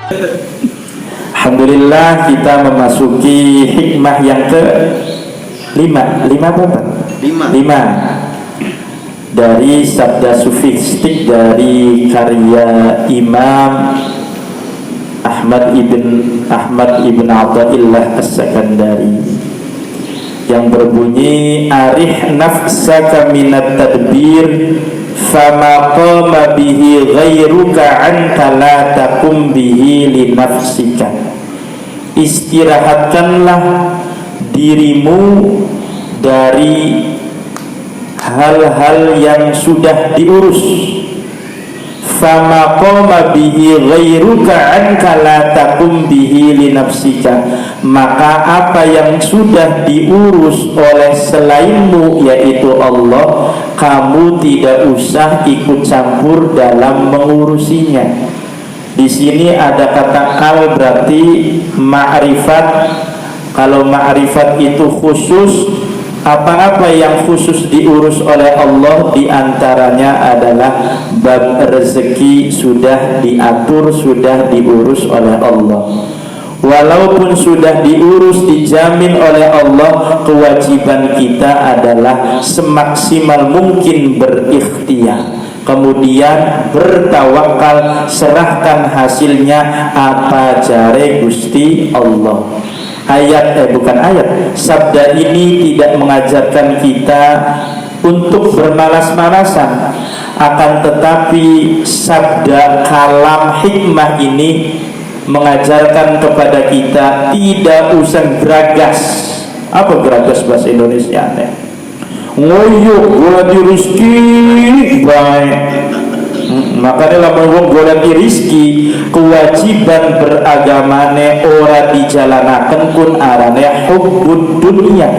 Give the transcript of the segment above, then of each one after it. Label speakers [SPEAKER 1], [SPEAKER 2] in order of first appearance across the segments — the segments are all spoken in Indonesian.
[SPEAKER 1] Alhamdulillah kita memasuki hikmah yang ke 5 berapa? 5 dari sabda sufistik dari karya Imam Ahmad ibn Athaillah As-Sakandari yang berbunyi arih nafsaka minat tadbir fama qama bihi ghairuka anka la takum bihi li nafsika. Istirahatkanlah dirimu dari hal-hal yang sudah diurus. Fama qama bihi ghairuka anka la takum bihi li nafsika. Maka apa yang sudah diurus oleh selainmu, yaitu Allah, kamu tidak usah ikut campur dalam mengurusinya. Di sini ada kata al, berarti ma'rifat. Kalau ma'rifat itu khusus, apa-apa yang khusus diurus oleh Allah, diantaranya adalah bab rezeki sudah diatur, sudah diurus oleh Allah. Walaupun sudah diurus, dijamin oleh Allah, kewajiban kita adalah semaksimal mungkin berikhtiar, kemudian bertawakal, serahkan hasilnya apa jare Gusti Allah. Sabda ini tidak mengajarkan kita untuk bermalas-malasan, akan tetapi sabda kalam hikmah ini mengajarkan kepada kita tidak usah geragas. Apa geragas bahasa Indonesia? Ngoyo golek rezeki baik. Makanya lamun wong golek rezeki, kewajiban beragamane ora dijalanaken kun arane hubbud dunya.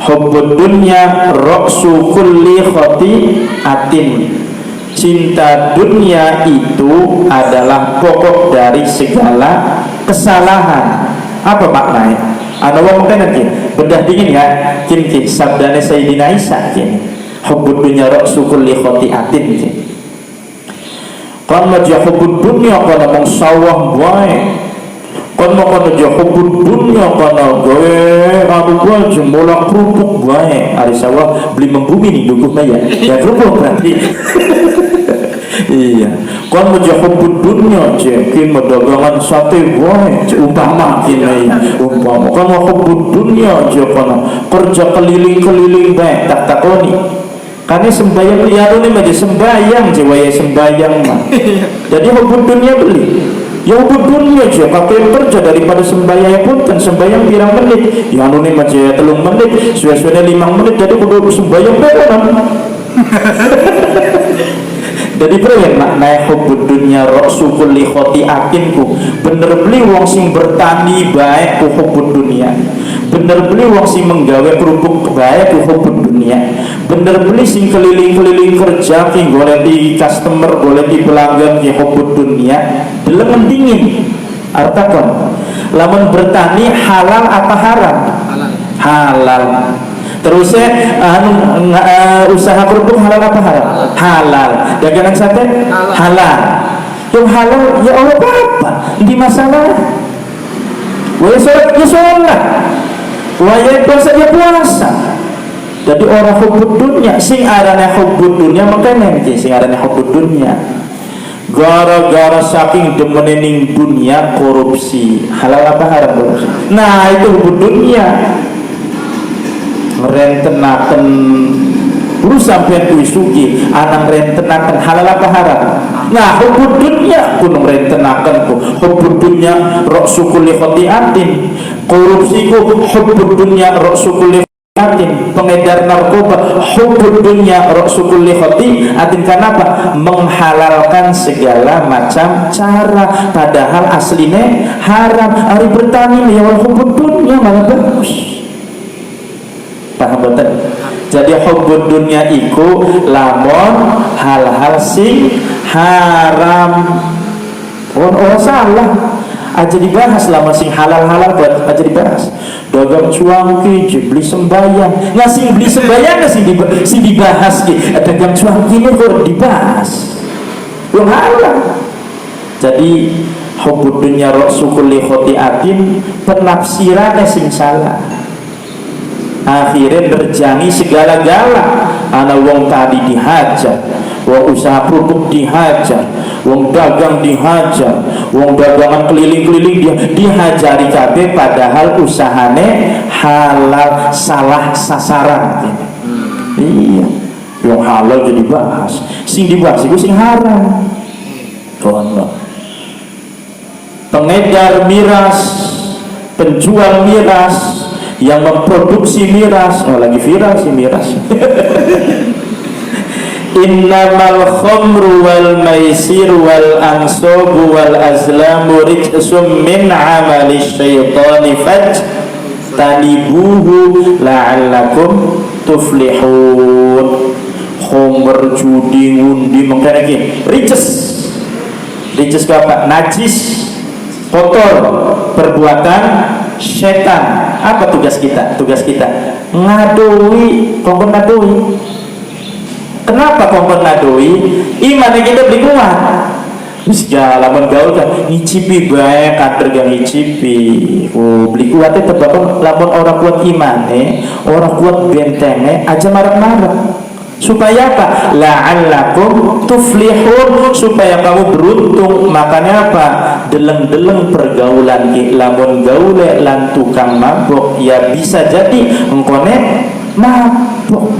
[SPEAKER 1] Hubbud dunya ra'su kulli khati'atin. Cinta dunia itu adalah pokok dari segala kesalahan. Apa maknanya? Ana wong tenan ki, bedah dingin ya. Kin sabdane Sayyidina Isa kin. Hubbud dunya ra'su kulli khati'atin kin. Kan aja hubbud dunya kana mung sawah wae. Kan mau aja hubbud dunya kana gawe aku gua jembolak kerupuk wae. Ari sawah beli membumi nih dukuh ya. Ya kerupuk berarti. Iya, kon meja hubbud dunya cekin dagangan sate wae umpama kene umpama kon hubbud dunya aja kono kerja keliling-keliling bae tak takoni kane sembayang liarone meja sembayang je wae sembayang mah. Jadi hubbud dunya beli ya hubbud dunya aja kabeh kerja daripada sembayang pun kan sembayang pirang menit ya anune meja 3 menit suwe-suwene 5 menit jadi kudu sembayang beneran. Jadi peryang makna hubbud dunya ra'su kulli khati'atin ku bener beli wong sing bertani baik ku hubbud dunya, bener beli wong sing menggawe kerupuk baik ku hubbud dunya, bener beli sing keliling-keliling kerja ki golek di customer, golek di pelanggan ki hubbud dunya. Delengen dingin artakon lamun bertani halal apa haram? Halal. Terusnya usaha kerupuk halal apa haram? Halal. Dagangan sate halal. Yang halal ya Allah apa? Di masalah. Waya sholat ya sholat. Waya puasa ya puasa. Jadi orang hubbud dunya, sing arane hubbud dunya makanya sing arane hubbud dunya. Gara-gara saking demening dunia korupsi. Halal apa haram? Nah itu hubbud dunya. Rentenaken lu sampean kuwi sugi anang rentenaken halal apa haram. Nah hubbud dunya kun rentenaken ku hubbud dunya ra'su kulli khati'atin. Korupsi ku hubbud dunya ra'su kulli khati'atin. Pengedar narkoba hubbud dunya ra'su kulli khati'atin. Kenapa? Menghalalkan segala macam cara padahal aslinya haram. Ari bertani ya hubbud dunya malah bagus. Paham betul? Jadi hubbud dunya iku lamun hal-hal sing haram. Orang salah aja dibahas lamun sing halal-halal buat aja dibahas. Dagang cuangki, beli sembayang. Nah sing beli sembayang sing dibahas ki. Dagang cuangki ini kok dibahas. Yang halal. Jadi hubbud dunya ra'su kulli khotiatin, penafsirannya sing salah. Akhirnya berjangi segala-gala. Ana wong tadi dihajar, wong usaha pupuk dihajar, wong dagang dihajar, wong dagangan keliling-keliling dihajari kabeh, padahal usahane halal salah sasaran. Iya, yang halal jadi bahas, sing dibahas itu sing haram. Kono pengedar miras, penjual miras, yang memproduksi miras, lagi viral si miras. Innamal khamru wal maisir wal ansabu wal azlamu rijsum min amali syaitani fajtanibuhu la'allakum tuflihun. Khamr, judi, ngundi, mengkene iki rijs apa? Najis, kotor, perbuatan setan. Apa tugas kita? Tugas kita ngadui, kongkon ngadui. Kenapa kongkon ngadui? Iman kita beli kuat. Segala gaul kan ngicipi bae, kader gak ngicipi. Oh, beli kuatnya tebakon lamun orang kuat imane, orang kuat bentenge aja marah-marah. Supaya apa? La'allakum tuflihun, supaya kamu beruntung. Makanya apa? Deleng-deleng pergaulan ki, lamun gaule lan tukang mabok, ya bisa jadi engkone mabok.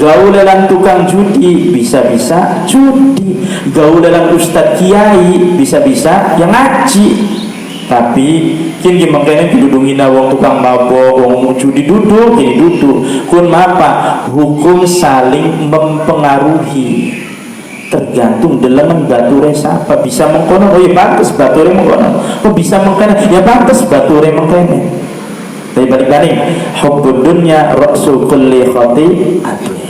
[SPEAKER 1] Gaule lan tukang judi, bisa-bisa judi. Gaule lan ustad kiai, bisa-bisa yang ngaji. Tapi kini makanya didudungin wong tukang mabok, wong judi duduk, kini duduk. Kun apa? Hukum saling mempengaruhi. Tergantung delemen bature siapa. Bisa mengkono, oh ya pantas bature mengkono. Oh bisa mengkono, ya pantas bature mengkono. Tapi balik-balik, hubbud dunya ra'su kulli khati'atin.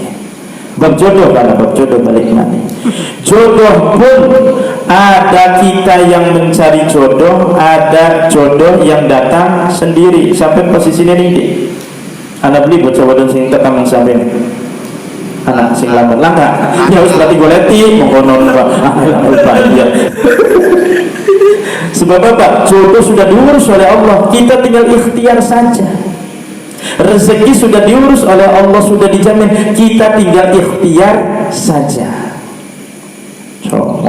[SPEAKER 1] Bab jodoh, karena bab jodoh balik mana? Jodoh pun ada kita yang mencari jodoh, ada jodoh yang datang sendiri. Sampai posisinya ini, anak beli buat jodoh sing tetang sampai anak sing lambat langka. Ya harus berarti goleti mengkonon ya. Sebab apa? Jodoh sudah diurus oleh Allah, kita tinggal ikhtiar saja. Rezeki sudah diurus oleh Allah, sudah dijamin, kita tinggal ikhtiar saja. So,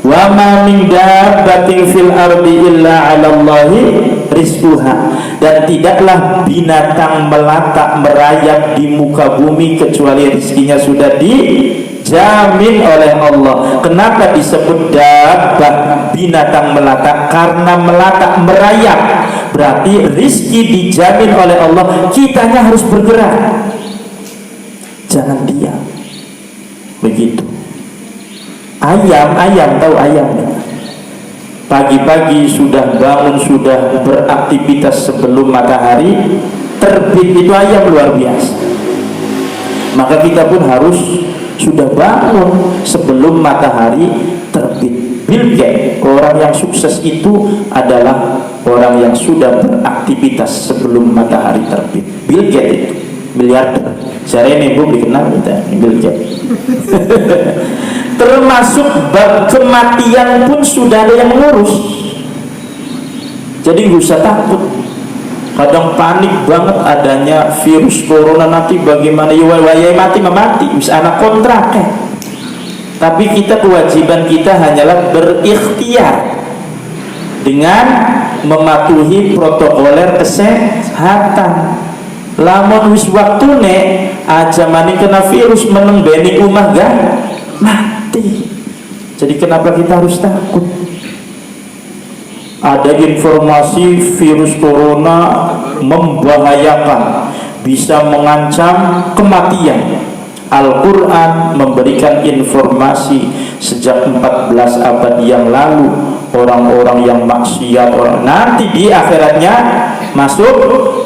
[SPEAKER 1] wa ma min dabbatin fil ardi illa 'ala Allahi rizquha, dan tidaklah binatang melata merayap di muka bumi kecuali rezekinya sudah dijamin oleh Allah. Kenapa disebut dabbah, binatang melata? Karena melata merayap, berarti rizki dijamin oleh Allah. Kitanya harus bergerak, jangan diam. Begitu. Ayam tahu ayam? Pagi-pagi sudah bangun, sudah beraktivitas sebelum matahari terbit, itu ayam luar biasa. Maka kita pun harus sudah bangun sebelum matahari terbit. Bill Gates, orang yang sukses itu adalah orang yang sudah beraktivitas sebelum matahari terbit. Bill Gates itu miliarder. Saya ini bu dikenal kita Bill Gates. Termasuk bab kematian pun sudah ada yang mengurus. Jadi nggak usah takut. Kadang panik banget adanya virus corona, nanti bagaimana ya mati bisa anak kontrak ya. Tapi kita, kewajiban kita hanyalah berikhtiar dengan mematuhi protokoler kesehatan. Lamun wis waktune aja mani kena virus menembeni umah gak mati. Jadi kenapa kita harus takut? Ada informasi virus corona membahayakan, bisa mengancam kematian. Al-Quran memberikan informasi sejak 14 abad yang lalu, orang-orang yang maksiat, orang nanti di akhiratnya masuk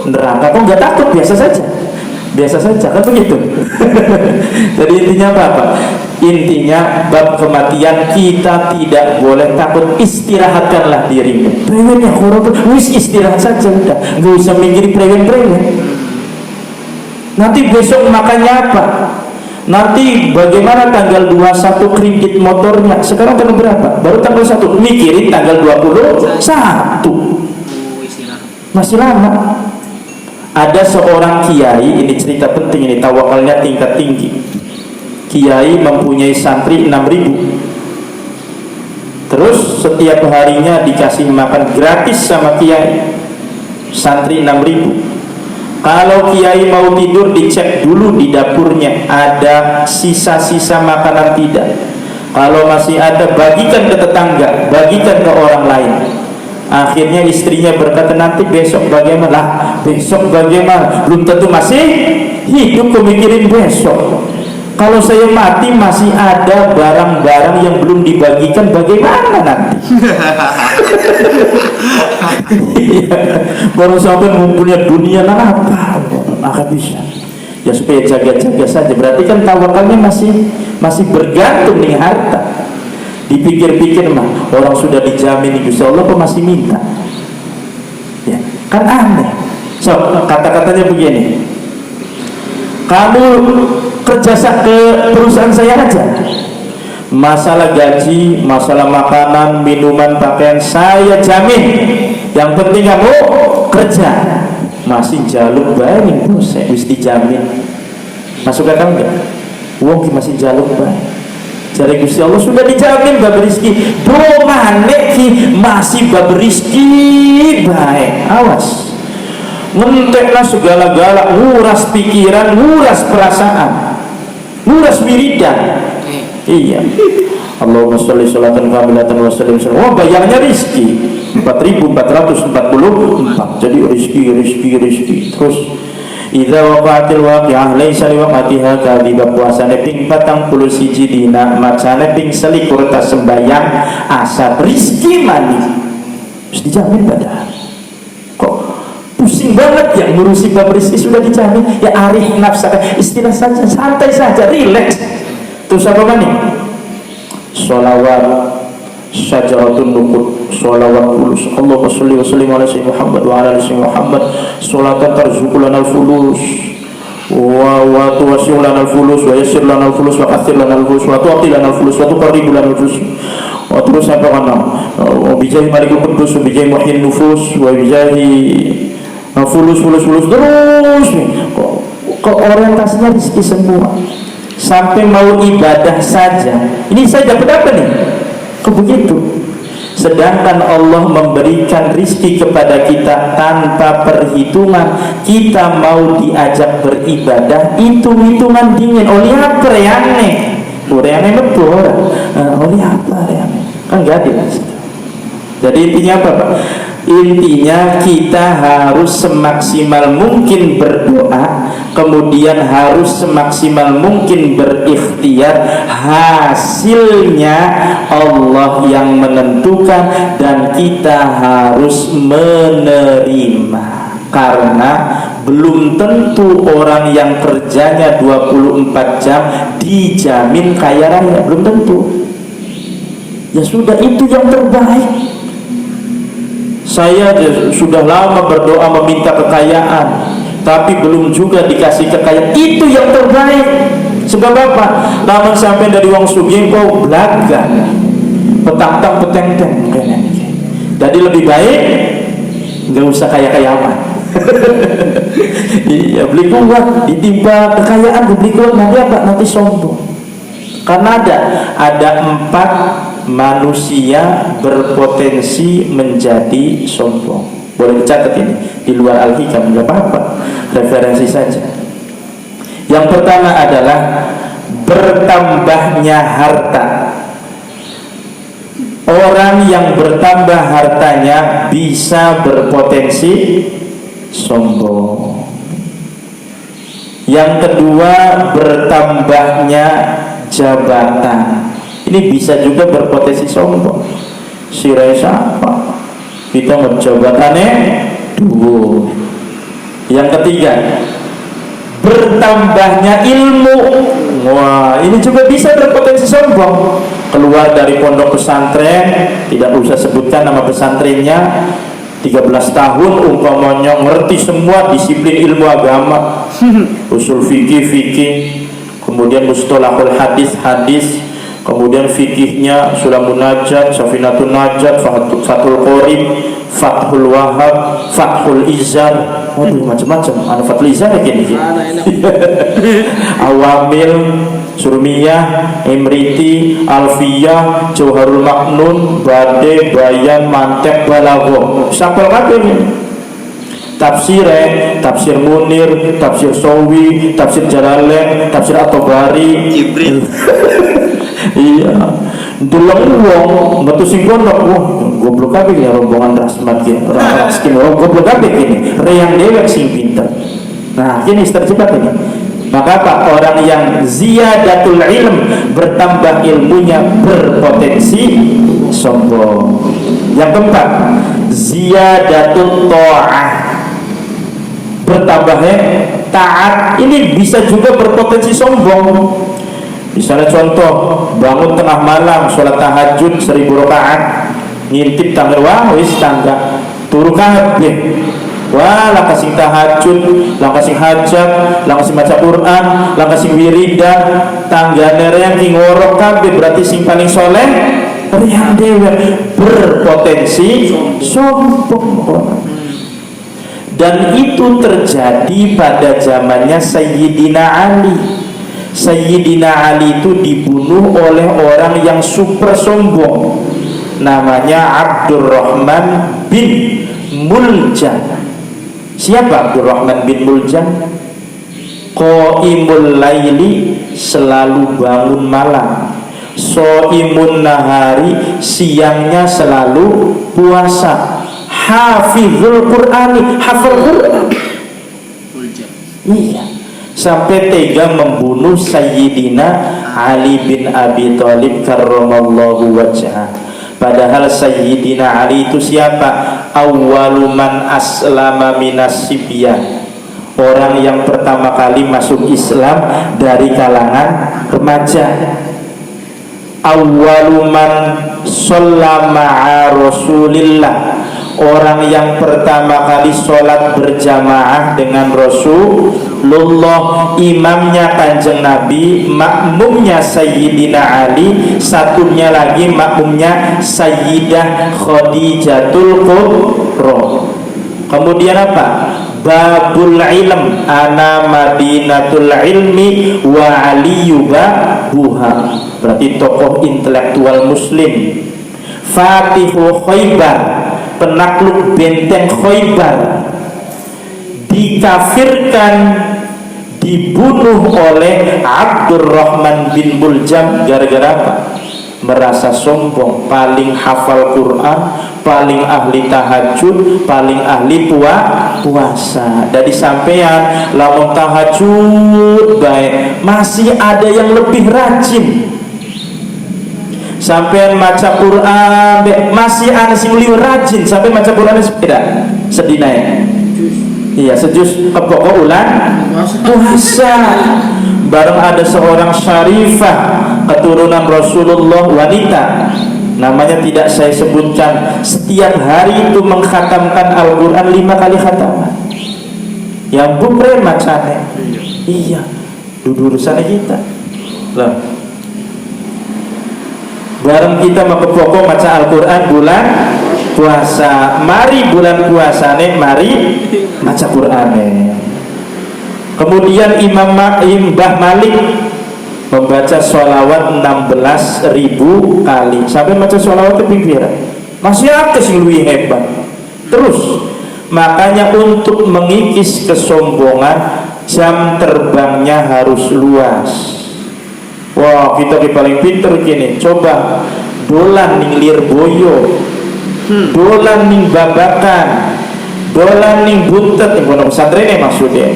[SPEAKER 1] neraka. Kok nggak takut? Biasa saja kan begitu. Jadi intinya apa? Intinya bab kematian kita tidak boleh takut. Istirahatkanlah dirimu. Prewennya wis istirahat saja, udah nggak usah mikirin prewen. Nanti besok makannya apa? Nanti bagaimana tanggal 21 kredit motornya? Sekarang tanggal berapa? Baru tanggal 1. Mikirin tanggal 21. Masih lama. Ada seorang kiai, ini cerita penting, ini tawakalnya tingkat tinggi. Kiai mempunyai santri 6.000. Terus setiap harinya dikasih makan gratis sama kiai. Santri 6.000. Kalau kiai mau tidur, dicek dulu di dapurnya ada sisa-sisa makanan tidak. Kalau masih ada, bagikan ke tetangga, bagikan ke orang lain. Akhirnya istrinya berkata, nanti besok bagaimana? Besok bagaimana? Belum tentu masih hidup, pemikirin besok. Kalau saya mati masih ada barang-barang yang belum dibagikan, bagaimana nanti? Baru sampai ngumpulnya dunia, nah apa? Maka bisa. Ya supaya jaga-jaga saja. Berarti kan tawakalnya masih bergantung dengan harta. Dipikir-pikir mah, orang sudah dijamin Insya Allah kok masih minta? Ya, kan aneh. So, kata-katanya begini. Kamu kerja ke perusahaan saya aja, masalah gaji, masalah makanan, minuman, pakaian saya jamin. Yang penting kamu kerja. Masih jaluk baik bos, wis dijamin. Masuk akal enggak? Wong masih jaluk baik. Cari Gusti Allah sudah dijamin bab rezeki. Domane ki masih bab rezeki baik. Awas. Ngenteklah segala-gala, nguras pikiran, nguras perasaan, nguras wiridan. Iya. Allahumma sholli sholatan kamilatan wa sallim. Oh, bayarnya rizki 4.444. Jadi rizki. Terus idza waqa'atil waqi'ah laisa liwaqatiha kadhiba, puasane ping 41 dina, macane ping 21 tas sembayang asal rizki mani. Wis dijamin padahal. Kok pusing banget ya ngurusi bab rezeki, sudah dijamin. Ya arif nafsaka, istilah saja, santai saja, relax. Terus apa nih? Sholawat syajaratun nukut, sholawat fulus. Allahumma sholli wa sallim ala sayyidina Muhammad wa ala ali sayyidina Muhammad. Sholatan tarzuqu lana al-fulus wa tuwasi'u lana al-fulus wa yassir lana al-fulus wa kathir lana al-fulus wa tu'ti lana al-fulus wa tuqarribu lana al-fulus. Terus apa kana? Wa bijahi malikul qudus wa bijahi muhyin nufus wa bijahi fulus terus nih. Kok orientasinya rezeki semua, sampai mau ibadah saja. Ini saya dapat apa nih? Kok begitu? Sedangkan Allah memberikan rizki kepada kita tanpa perhitungan. Kita mau diajak beribadah, hitung-hitungan dingin. Oleh apa reane? Reane lebur. Oleh apa reane? Kan gak adil. Jadi intinya apa Pak? Intinya kita harus semaksimal mungkin berdoa, kemudian harus semaksimal mungkin berikhtiar. Hasilnya Allah yang menentukan dan kita harus menerima. Karena belum tentu orang yang kerjanya 24 jam dijamin kaya raya, belum tentu. Ya sudah, itu yang terbaik. Saya sudah lama berdoa meminta kekayaan, tapi belum juga dikasih kekayaan. Itu yang terbaik. Sebab apa? Lamun sampai dari wong sugih kau belaga, petang-tang peteng-teng. Jadi lebih baik nggak usah kaya-kaya amat. Iya, beli kuat ditimpa kekayaan, dibeli kuat nanti apa? Nanti sombong. Karena ada 4 manusia berpotensi menjadi sombong. Boleh dicatat ini di luar Al-Hikam, nggak apa-apa, referensi saja. Yang pertama adalah bertambahnya harta. Orang yang bertambah hartanya bisa berpotensi sombong. Yang kedua, bertambahnya jabatan. Ini bisa juga berpotensi sombong. Sirai siapa? Kita menjabatannya dulu. Yang ketiga, bertambahnya ilmu. Wah, ini juga bisa berpotensi sombong. Keluar dari pondok pesantren, tidak usah sebutkan nama pesantrennya, 13 tahun umpamanya ngerti semua disiplin ilmu agama, usul fikih, kemudian kemudian mustalahul hadis, kemudian fikihnya Sulamun Najat, Safinatun Najat, Fathul Qorib, Fathul Wahab, Fathul Izar, waduh macam-macam. Ada Fathul Izar gini. Awamil, Surmiyah, Imriti, Alfiyah, Jauharul Maknun, Bade, Bayan, Mantek, Balaghah. Sampel kabeh ini. Tafsir, tafsir Munir, tafsir Sawi, tafsir Jalalain, tafsir At-Tabari, Jibril. Iya, delok wong metu sing pondok, wah goblok kabeh ya rombongan Rasmat ki. Raskin goblok kabeh gini. Reyang dewek sing pinter. Nah, ini terjebak ini. Maka apa? Orang yang ziyadatul ilm, bertambah ilmunya, berpotensi sombong. Yang keempat, ziyadatul ta'ah, bertambahnya taat. Ini bisa juga berpotensi sombong. Misalnya contoh, bangun tengah malam sholat tahajud 1000 rakaat, ngintip tangga, wah wis tangga turu kabeh, wah lang kasing tahajud, lang kasing hajat, lang kasing baca Quran, lang kasing wiridan, tanggane yang ngorok kabeh, berarti sing paling soleh yang dewe, berpotensi sombong. Dan itu terjadi pada zamannya Sayyidina Ali. Sayyidina Ali itu dibunuh oleh orang yang super sombong, namanya Abdurrahman bin Muljam. Siapa Abdurrahman bin Muljam? Qaimul laili, selalu bangun malam. Shaimun nahari, siangnya selalu puasa. Hafizul Qur'ani, hafal Qur'an. Iya, sampai tega membunuh Sayyidina Ali bin Abi Thalib karramallahu wajhah. Padahal Sayyidina Ali itu siapa? Awwalu man aslama minas sibyah, orang yang pertama kali masuk Islam dari kalangan remaja. Awwalu man shalla ma'a Rasulillah, orang yang pertama kali sholat berjamaah dengan Rasulullah. Imamnya Kanjeng Nabi, makmumnya Sayyidina Ali, satunya lagi makmumnya Sayyidah Khadijatul Kubra. Kemudian apa? Babul ilm, ana madinatul ilmi wa aliyu babuha, berarti tokoh intelektual muslim. Fatihu Khaybar, penakluk benteng Khaybar, dikafirkan, dibunuh oleh Abdurrahman bin Muljam gara-gara apa? Merasa sombong, paling hafal Quran, paling ahli tahajud, paling ahli puasa. Dari sampean lamun tahajud baik, masih ada yang lebih rajin. Sampai maca Quran masih ada sing liwat rajin, sampai maca Quran sepeda sedina ya. Iya, sejus kepokok ulan puasa. Bareng ada seorang syarifah keturunan Rasulullah, wanita, namanya tidak saya sebutkan, setiap hari itu mengkhatamkan Al-Quran 5 kali khataman. Yang bupre macane. Iya, duduk sana kita lah. Bareng kita mau ke pokok maca Al-Quran bulan puasa. Mari bulan puasa nih, mari maca Quran nih. Kemudian Imam Mbah Malik membaca sholawat 16.000 kali. Sampai baca sholawat ke pinggiran, masih ada sih lebih hebat. Terus makanya untuk mengikis kesombongan, jam terbangnya harus luas. Wah, kita di paling pinter gini, coba dolan ning Lirboyo, dolan ning Babakan, dolan ning Buntet, ning pondok pesantren maksudnya,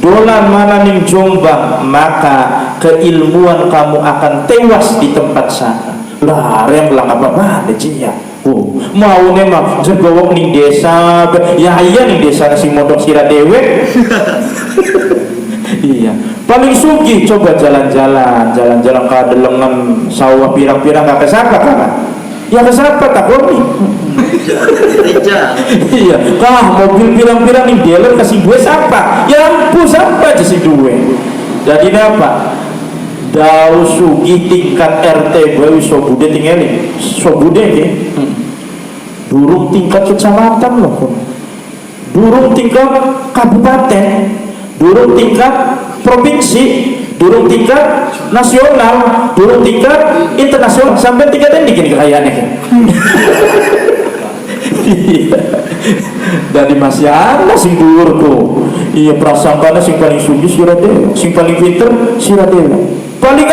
[SPEAKER 1] dolan mana ning Jombang, maka keilmuan kamu akan tewas di tempat sana. Lah, yang bilang apa ya? Oh, mau nemah jegowok ning desa, ya iya ning desa si modok sira dewe. Iya, paling sugih coba jalan-jalan ke delengan sawah pirang-pirang gak kesapa kan? Ya kesapa tak koni? Iya, mobil pirang-pirang nih dealer kasih gue siapa? Ya ampun siapa aja si duwe. Jadi apa? dau sugi tingkat RT gue so bude tinggalin so bude ya durung tingkat kecamatan loh, durung tingkat kabupaten, durung tingkat provinsi, durung tingkat nasional, durung tingkat internasional, sampai tingkatnya dikini kekayaannya. Dari masih ada sing dhuwurku. Iya prasangkana sing paling sugih sirate, sing paling pinter sirate. Paling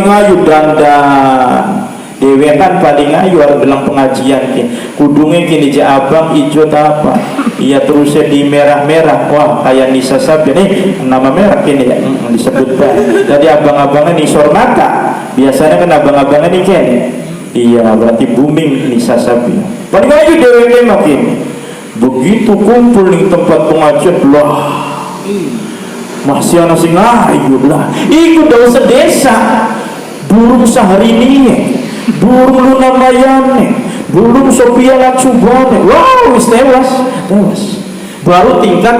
[SPEAKER 1] ayu dandan. Dewe kan paling ayu harus bilang pengajian ki. Kudungnya kini ja abang ijo apa? Iya terusnya di merah-merah. Wah kayak Nisa Sabian nama merah kini ya disebut Pak. Tadi abang-abangnya nisor mata. Biasanya kan abang-abangnya nih kan. Iya berarti booming Nisa Sabian. Paling ayu dewe makin. Begitu kumpul di tempat pengajian lah. Masih anak sing ayu lah. Ikut daun sedesa. Burung sehari ini. Burung Luna Mayane, burung Sophia Latsubane, wow, tewas. Baru tingkat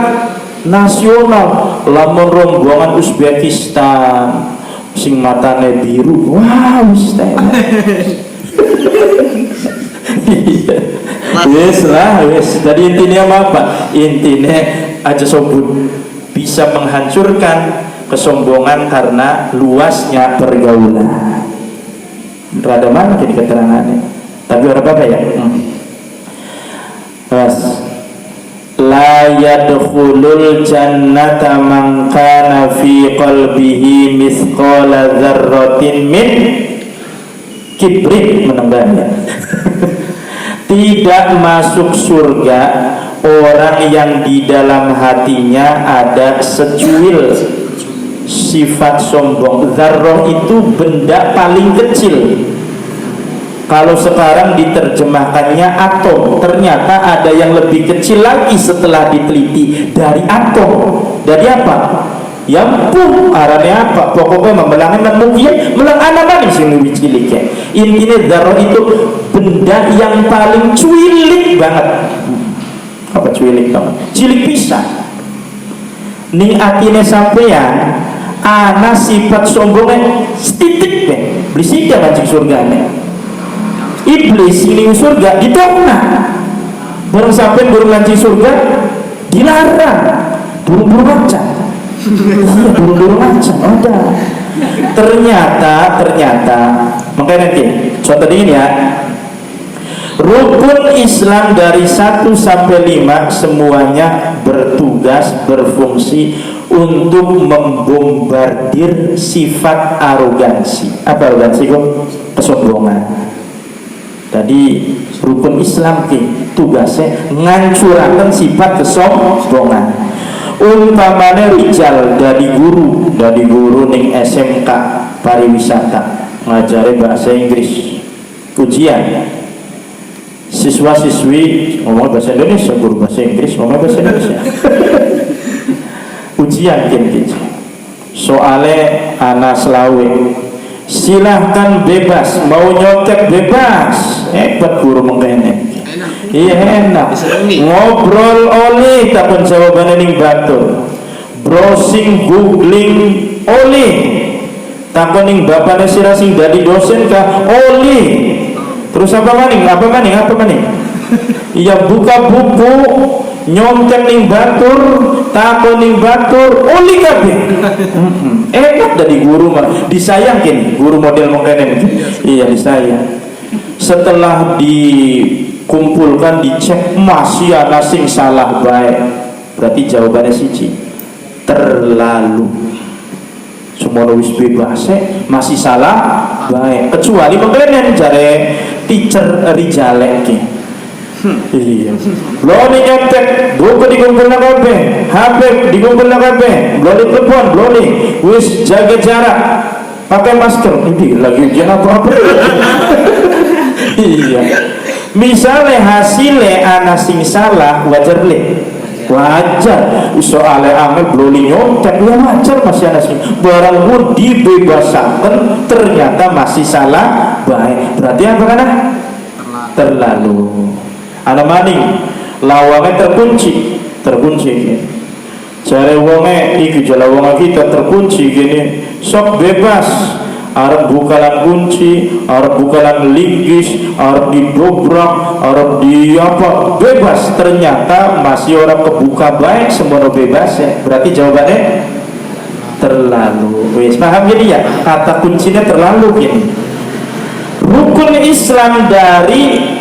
[SPEAKER 1] nasional, lamun rombongan Uzbekistan, sing matane biru, wow, tewas. Wes. Jadi intinya apa? Intinya aja sobut bisa menghancurkan kesombongan karena luasnya pergaulan. Rada mana jadi keterangannya, tapi orang apa ya? La yadkhulul jannata man kana fi qalbihi mithqala dzarratin min kibrin, menambahnya. Tidak masuk surga orang yang di dalam hatinya ada secuil sifat sombong. Dzarrah itu benda paling kecil. Kalau sekarang diterjemahkannya atom, ternyata ada yang lebih kecil lagi setelah diteliti dari atom. Dari apa? Yang pun arahnya apa? Pokoknya memelangnya mungkin melang anak manis yang lebih cilik ya. Intinya dzarrah itu benda yang paling cuilik banget. Apa cuilik banget? Cilik pisan. Ning atine sampean ana sifat sombongnya setitik be beli sida mancing surganya. Iblis ini surga ditokna bareng sampean burung mancing surga dilarang burung-burung macan. Iya burung-burung macan ada. Ternyata makanya nanti contoh ini ya, rukun Islam dari 1 sampai 5 semuanya bertugas berfungsi untuk membombardir sifat arogansi. Apa arogansi kok? Kesombongan. Tadi rukun Islam ki tugasnya ngancurakan sifat kesombongan. Umpamanya rijal dari guru ning SMK pariwisata ngajari bahasa Inggris, ujian siswa-siswi ngomong bahasa Indonesia, guru bahasa Inggris ngomong bahasa Indonesia. Ujian gitu. Soalnya anak selawe, silahkan bebas, mau nyontek bebas. Hebat guru mengkene. Iya enak. Ngobrol oleh takon jawabannya ning batur. Browsing googling oleh takon ning bapaknya sira sing dadi dosen kah oleh. Terus apa maning? Iya buka buku nyontek ning batur, takon ning batur, oli kabeh. Enak dari guru mah, disayangin guru model mengkene. Iya disayang. Setelah dikumpulkan dicek masih ada sing salah baik. Berarti jawabannya siji. Terlalu. Semua wis bebas masih salah baik. Kecuali mengkene jare teacher rijale ki. Iya. Lo nih nyontek, buku dikumpulkan kabeh, HP dikumpulkan kabeh, lo di telepon, lo nih, wis jaga jarak, pakai masker. Ini lagi ujian apa? Iya. Misalnya hasilnya anak sing salah wajar soalnya angel belum nyontek ya wajar masih anak sing barang pun dibebasakan ternyata masih salah baik. Berarti apa kan? Terlalu. Anak maning lawangnya terkunci gini. Cari wongnya iki jala wonga kita terkunci gini sok bebas, arep bukalan kunci, arep bukalan linggis, arep didobrak, arep di apa, bebas. Ternyata masih orang kebuka baik semono bebas ya. Berarti jawabannya terlalu. Wis paham gini ya? Kata kuncinya terlalu gini. Rukun Islam dari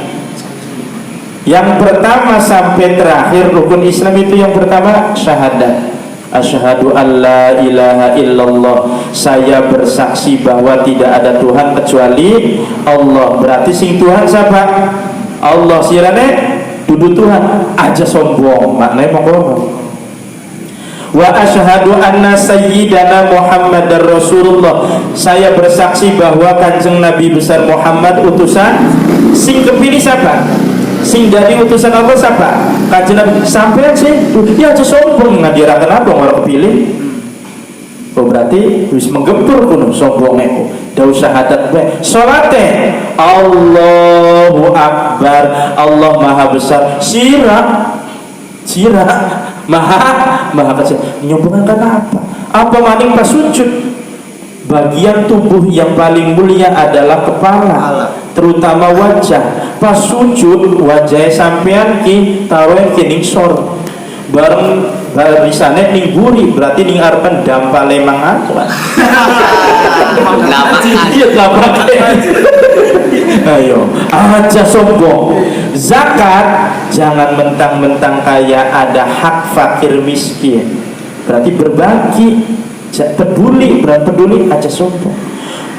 [SPEAKER 1] yang pertama sampai terakhir, rukun Islam itu yang pertama syahadat. Asyhadu an la ilaha illallah, saya bersaksi bahwa tidak ada Tuhan kecuali Allah. Berarti sing Tuhan siapa? Allah. Sirane dudu Tuhan aja sombong, maknanya monggo. Wa asyhadu anna sayyidana Muhammadar Rasulullah, saya bersaksi bahwa kanjeng Nabi besar Muhammad utusan sing kepilih siapa? Sing dari utusan Allah siapa? Kanjeng Nabi. Sampai sih ya aja sombong ngadirakan abang orang kepilih. Oh berarti wis menggempur kuno sombongnya. Da syahadat bae. Salate Allahu Akbar, Allah Maha Besar. Sirah maha kecil. Nyombongkan apa? Apa maning pas sujud? Bagian tubuh yang paling mulia adalah kepala, terutama wajah. Pas sujud wajah sampean ki taruhin ki ning sor. Bareng barisane ning guri, berarti ning arepan dampak lemang aja. Ayo, aja sombong. Zakat jangan mentang-mentang kaya, ada hak fakir miskin. Berarti berbagi, peduli, berarti peduli aja sombong.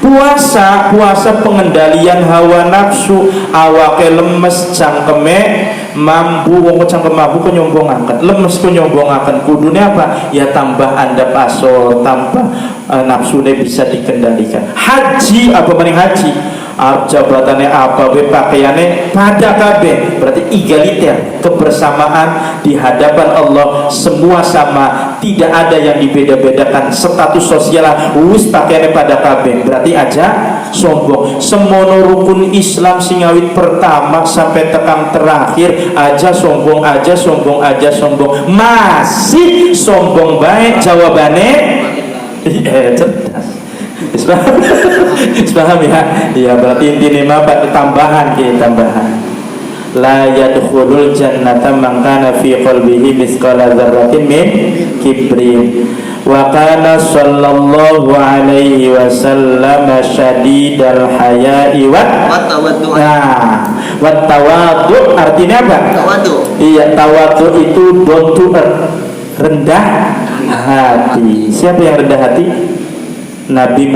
[SPEAKER 1] Puasa pengendalian hawa nafsu, awake lemes cangkeme mampu, wong cangkem mampu ku nyombongaken, lemes ku nyombongaken. Kudune apa? Ya tambah andap aso, tambah nafsune bisa dikendalikan. Haji apa maning haji? Jabatannya apa, pakaiannya pada kabeh, berarti egaliter, kebersamaan di hadapan Allah, semua sama, tidak ada yang dibeda-bedakan. Status sosial wis pakaiannya pada kabeh, berarti aja sombong. Semono rukun Islam singawit pertama sampai tekang terakhir aja sombong, aja sombong, aja sombong, masih sombong baik. Jawabannya cerdas. Paham ya? Ya berarti intinya apa? Tambahan. La yadkhulul jannata man kana fi qalbihi mithqala dzarratin min kibrin. Wa kana sallallahu alaihi wasallam syadidal haya'i wa tawaddu. Artinya apa? Tawaddu. Iya, tawaddu itu down to earth, rendah hati. Siapa yang rendah hati? Nabi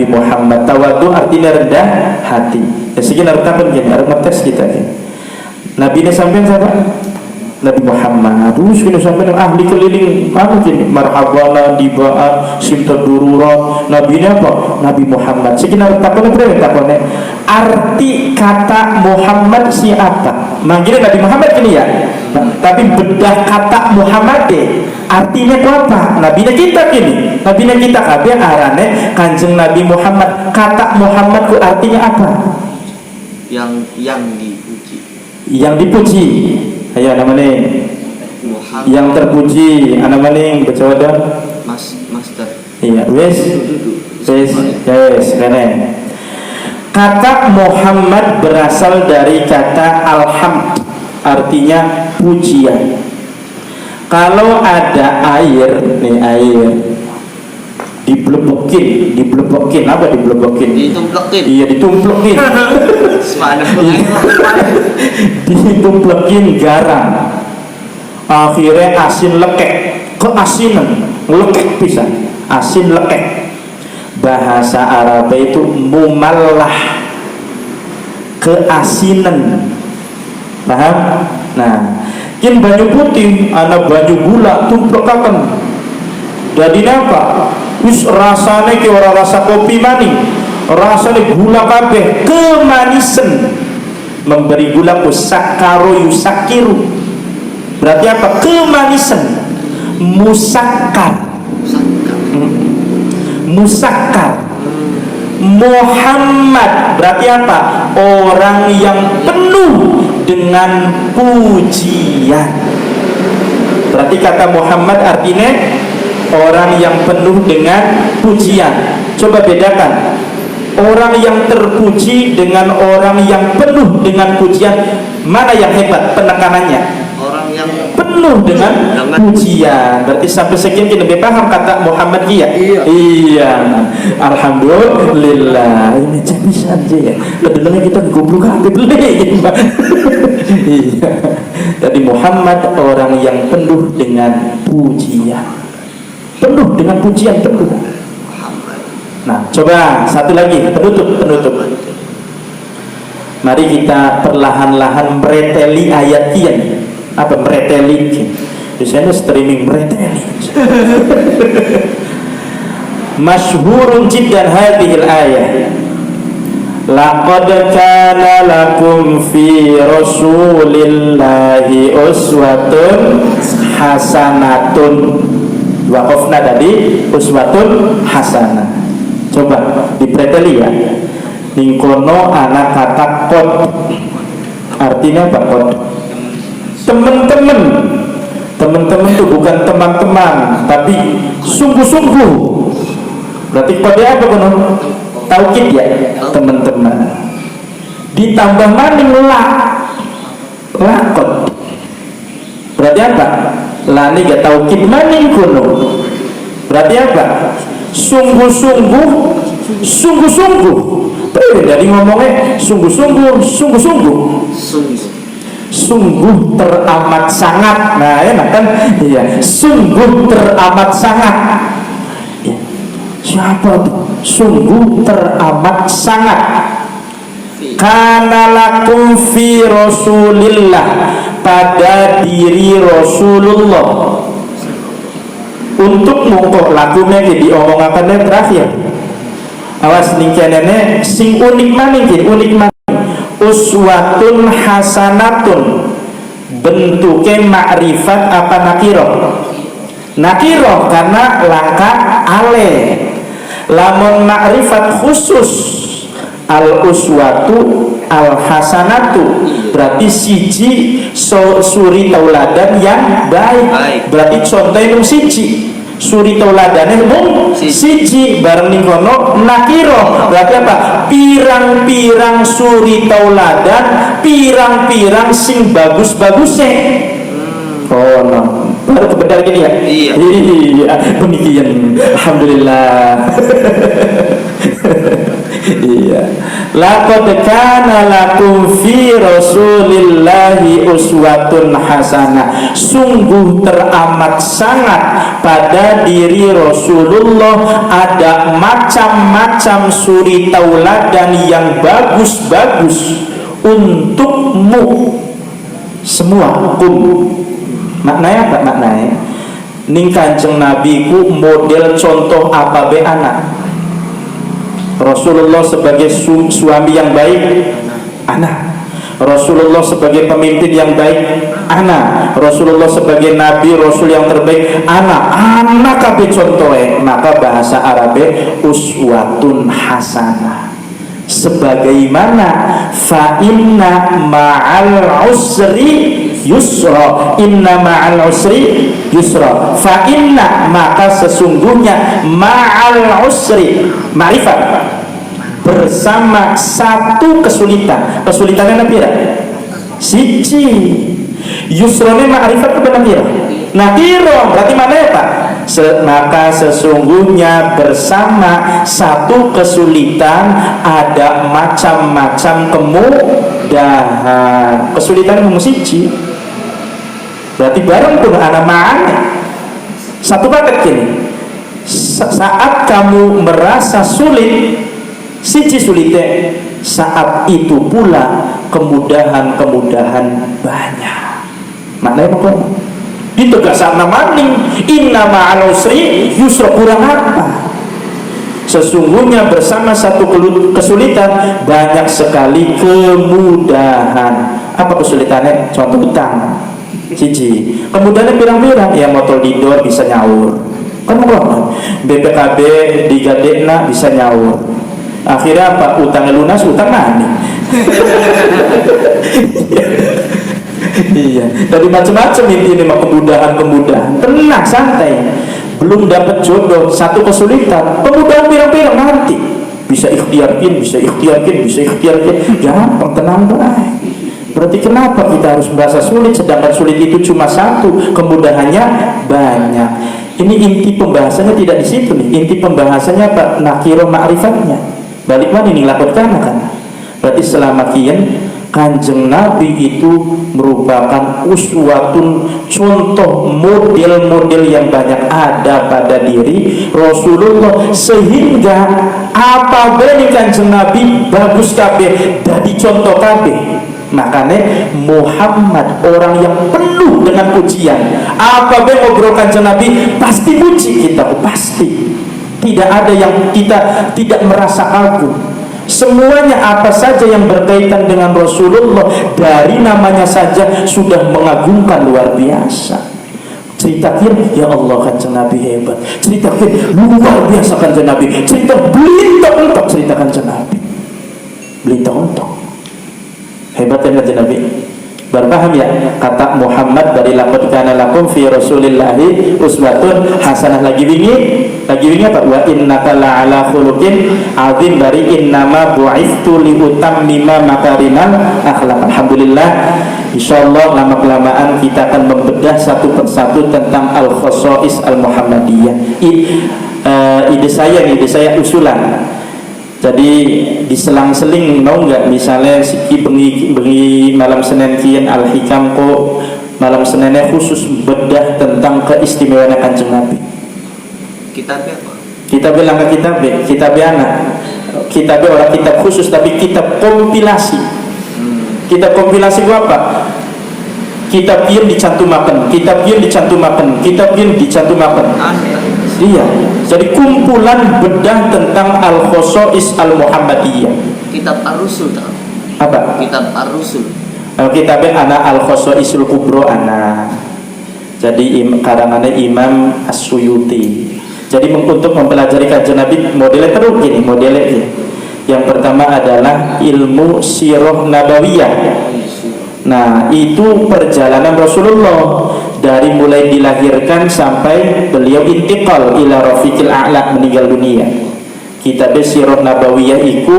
[SPEAKER 1] Muhammad. Tawadhu artinya rendah hati. Ya segini artinya gini, harus ngetes kita ya. Nabi ini sampai siapa? Nabi Muhammad. Terus kita sampai ahli keliling mana gini? Marhabana dibaan simta durura. Nabi ini apa? Nabi Muhammad. Segini artinya berapa takone? Arti kata Muhammad siapa? Manggilnya Nabi Muhammad gini ya. Tapi bedah kata Muhammad artinya apa? Nabinya kita gini, nabinya kita kabeh arane kanjeng Nabi Muhammad. Kata Muhammad ku artinya apa?
[SPEAKER 2] Yang dipuji.
[SPEAKER 1] Yang dipuji. Ayo namanya. Muhammad. Yang terpuji. Namanya baca wadah.
[SPEAKER 2] Master.
[SPEAKER 1] Iya, wes. Keren. Kata Muhammad berasal dari kata alhamd, artinya pujian. Kalau ada air, nih air diblebokin apa diblebokin?
[SPEAKER 2] Ditumplekin.
[SPEAKER 1] Iya, ditumplekin. Ditumplekin garam. Akhirnya asin lekek, keasinan, lekek pisan, asin lekek. Bahasa Arab itu mumallah, keasinan. Paham? Nah, kin banyu putih, anak banyu gula tumplekaken. Jadi apa? Wis rasane ki ora rasa kopi maning, rasane gula kabeh, kemanisan. Memberi gula ku sakaro yusakiru. Berarti apa? Kemanisan. Musakkar. Musakkar. Muhammad berarti apa? Orang yang penuh dengan pujian. Berarti kata Muhammad artinya orang yang penuh dengan pujian. Coba bedakan orang yang terpuji dengan orang yang penuh dengan pujian, mana yang hebat penekanannya?
[SPEAKER 2] Orang yang
[SPEAKER 1] Penuh dengan pujian. Berarti sampai sekian kita lebih paham kata Muhammad iya. Iya. Alhamdulillah. Ini bisa aja ya. Kedelanya kita goblok kabeh beli. Iya. Jadi Muhammad orang yang penuh dengan pujian. Penuh dengan pujian penuh. Nah, coba satu lagi penutup. Mari kita perlahan-lahan mereteli ayat ini. Apa mereteli? Biasanya streaming mereteli. Masyhurun jiddan hadhil ayat. Laqad kana lakum fi Rasulillahi uswatun hasanatun. Waqafna tadi uswatun hasanah. Coba dipreteli ya. Ningkono anak kata kod. Artinya apa kod? Teman-teman. Teman-teman itu bukan teman-teman, tapi sungguh-sungguh. Berarti kodnya apa kono? Taukid ya, teman-teman. Ditambah maning lakot. Berarti apa? Lani gak taukid maning kono. Berarti apa? Sungguh-sungguh. Dari ngomongnya sungguh-sungguh. Sungguh teramat sangat. Nah, enak kan? Iya, sungguh teramat sangat. Ya. Siapa tuh? Sungguh teramat sangat. Kana lakum fi Rasulillah, pada diri Rasulullah. Untuk mungkok lagunya di omongannya terakhir. Awas ningkiannya sing unik maning uswatun hasanatun. Bentuknya ma'rifat apa nakiroh karena langka ale. Lamun ma'rifat khusus al uswatu al hasanatu, berarti siji suri tauladan yang baik. Berarti contohnya siji suri tauladane mung siji bareng ning kono nakiro. Berarti apa? Pirang-pirang suri tauladan, pirang-pirang sing bagus-bagusnya. Oh no. Baru kebenar gini ya? Iya. Demikian. Alhamdulillah. Iya. Laqad kana lakum fi Rasulillahi uswatun hasanah. Sungguh teramat sangat pada diri Rasulullah ada macam-macam suri tauladan yang bagus-bagus untukmu semua. Maknanya apa? Maknanya ning Kanjeng Nabi ku model contoh apa be anak. Rasulullah sebagai suami yang baik, anak. Rasulullah sebagai pemimpin yang baik, anak. Rasulullah sebagai nabi rasul yang terbaik, anak kabeh contohnya. Maka bahasa Arabe uswatun hasanah. Sebagaimana fa inna ma'al usri yusra, inna ma'al usri yusra, fa inna maka sesungguhnya ma'al usri ma'rifat bersama satu kesulitannya napira siji yusrone ma'rifat kepada napira nakiro, berarti mana ya Pak? Maka sesungguhnya bersama satu kesulitan ada macam-macam kemudahan. Kesulitan musiji berarti bareng pun ada mana satu paket gini. Saat kamu merasa sulit siji sulitnya, saat itu pula kemudahan-kemudahan banyak. Maknanya apa? Ditegaskan maning inna ma'al usri yusra, kurang apa? Sesungguhnya bersama satu kesulitan banyak sekali kemudahan. Apa kesulitannya? Contoh utang siji, kemudahannya pirang-pirang ya, motor didor bisa nyaur, kamu kok BPKB digadekna bisa nyaur. Akhirnya apa? Utangnya lunas, utang mana? Iya, dari macam-macam ini mah kemudahan. Tenang, santai. belum dapat jodoh, satu kesulitan, kemudahan pirang-pirang nanti bisa ikhtiarkin, gampang, tenang baik. Berarti kenapa kita harus merasa sulit, sedangkan sulit itu cuma satu, kemudahannya banyak. Ini inti pembahasannya tidak di situ nih. Inti pembahasannya apa? Nakiro ma'rifatnya. Balik mana ini lakutkan kan? Berarti selama kian Kanjeng Nabi itu merupakan uswatun, contoh model-model yang banyak ada pada diri Rasulullah, sehingga apa beni Kanjeng Nabi bagus kabeh, jadi contoh kabeh. Makanya Muhammad orang yang penuh dengan pujian. Apa be ngobrol Kanjeng Nabi pasti puji kita, pasti. Tidak ada yang kita tidak merasa kagum. Semuanya apa saja yang berkaitan dengan Rasulullah, dari namanya saja sudah mengagumkan luar biasa. Ceritakan, ya Allah Kanjeng Nabi hebat. Ceritakan luar biasa Kanjeng Nabi. Cerita belintok-entok cerita Kanjeng Nabi. Belintok-entok. Hebat kan Kanjeng Nabi. Berpaham ya? Kata Muhammad dari laqad kana lakum fi Rasulillahi uswatun hasanah. Lagi wingi apa? Wa innaka la'ala khuluqin azim. Dari innama bu'istu li utammima makarimal akhlaq. Alhamdulillah, insyaallah lama-kelamaan kita akan membedah satu persatu tentang al-khosais al-Muhammadiyah. Ide saya usulan. Jadi diselang-seling mau nggak, misalnya siki bengi malam Senin kian al-hikam ko malam Seninnya khusus bedah tentang keistimewaan Kanjeng Nabi.
[SPEAKER 2] Kitabnya apa?
[SPEAKER 1] Kitab langkah kitab anak. Kitab orang kitab khusus tapi kitab kompilasi. Kitab kompilasi itu apa? Kitab yang dicantumakan. Iya, jadi kumpulan bedah tentang al-khosais al-Muhammadiyah.
[SPEAKER 2] Kitab Ar-Rusul tak?
[SPEAKER 1] Apa?
[SPEAKER 2] Kitab Ar-Rusul.
[SPEAKER 1] Kitabnya anak al-khosaisul kubro anak. Jadi karangannya Imam As-Suyuti. Jadi untuk mempelajari Kanjeng Nabi modelnya terus gini, modelnya. Yang pertama adalah ilmu sirah nabawiyah. Nah, itu perjalanan Rasulullah dari mulai dilahirkan sampai beliau intiqal ila rafiqil a'la, meninggal dunia. Kitab Sirah Nabawiyah itu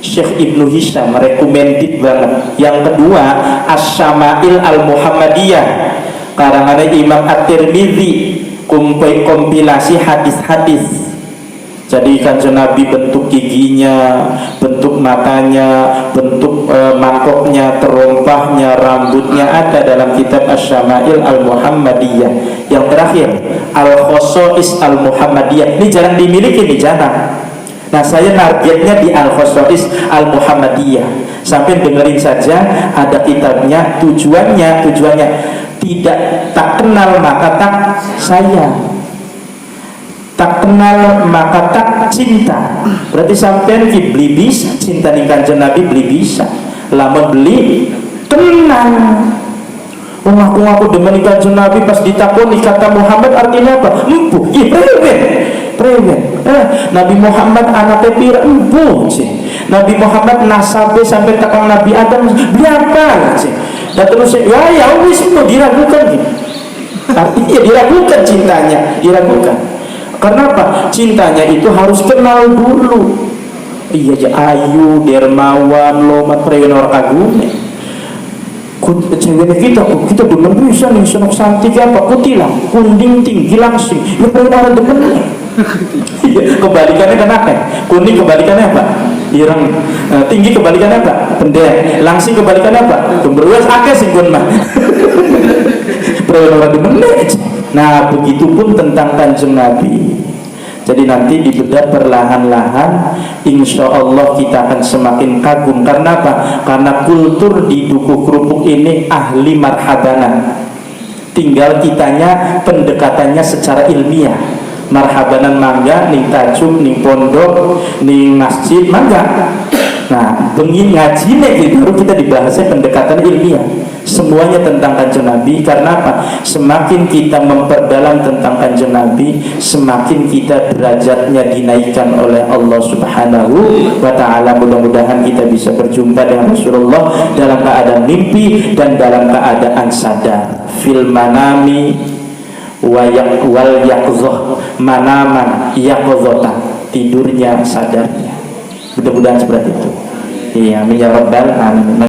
[SPEAKER 1] Syekh Ibnu Hisham recommended banget. Yang kedua As-Syama'il Al-Muhammadiyah karangannya Imam At-Tirmidzi, kompilasi hadis-hadis. Jadi Kanjeng Nabi bentuk giginya, bentuk matanya, bentuk mangkoknya, terompahnya, rambutnya ada dalam kitab Asy-Syama'il Al-Muhammadiyah. Yang terakhir Al-Khosais Al-Muhammadiyah. Ini jarang dimiliki nih, jarang. Nah, saya targetnya di Al-Khosais Al-Muhammadiyah. Sampai dengerin saja, ada kitabnya. Tujuannya tidak tak kenal maka tak sayang, tak kenal maka tak cinta. Berarti sampean ki beli bisa cinta ning Kanjeng Nabi, beli bisa. Lamun beli kenal. Aku demen Kanjeng Nabi, pas ditakoni kata Muhammad artinya apa? Empuh. Ih, prewen. Nabi Muhammad anaknya pira? Empuh sih. Nabi Muhammad nasabe sampai takang Nabi Adam berapa sih? Dan terus ya wis itu diragukan gitu. Artinya diragukan cintanya, diragukan. Kenapa? Cintanya itu harus kenal dulu. Iya aja ayu, dermawan, lomat, prewen orang kagume. Ceweknya kita demen bisa nih, senok santik apa? Kutilang, kuning tinggi langsing. Ya prewen orang demen nih. Kebalikannya kenapa? Kuning kebalikannya apa? Ireng. Tinggi kebalikannya apa? Pendek. Langsing kebalikannya apa? Gemberuas akeh sing kun mah. Prewen orang demen nih. Nah, begitupun tentang Kanjeng Nabi. Jadi nanti dibedah perlahan-lahan, insya Allah kita akan semakin kagum. Karena apa? Karena kultur di Dukuh Krupuk ini ahli marhabanan. Tinggal kitanya pendekatannya secara ilmiah. Marhabanan mangga, ning tajuk, ning pondok, ning masjid mangga. Nah, bengi ngaji nih baru kita dibahasnya pendekatan ilmiah. Semuanya tentang Kanjeng Nabi. Karena apa? Semakin kita memperdalam tentang Kanjeng Nabi, semakin kita derajatnya dinaikkan oleh Allah Subhanahu wa ta'ala. Mudah-mudahan kita bisa berjumpa dengan Rasulullah dalam keadaan mimpi dan dalam keadaan sadar. Fil manami wal yaqzah manaman yaqzatan, tidurnya sadarnya. Mudah-mudahan seperti itu. Iya, ya rabbal alamin.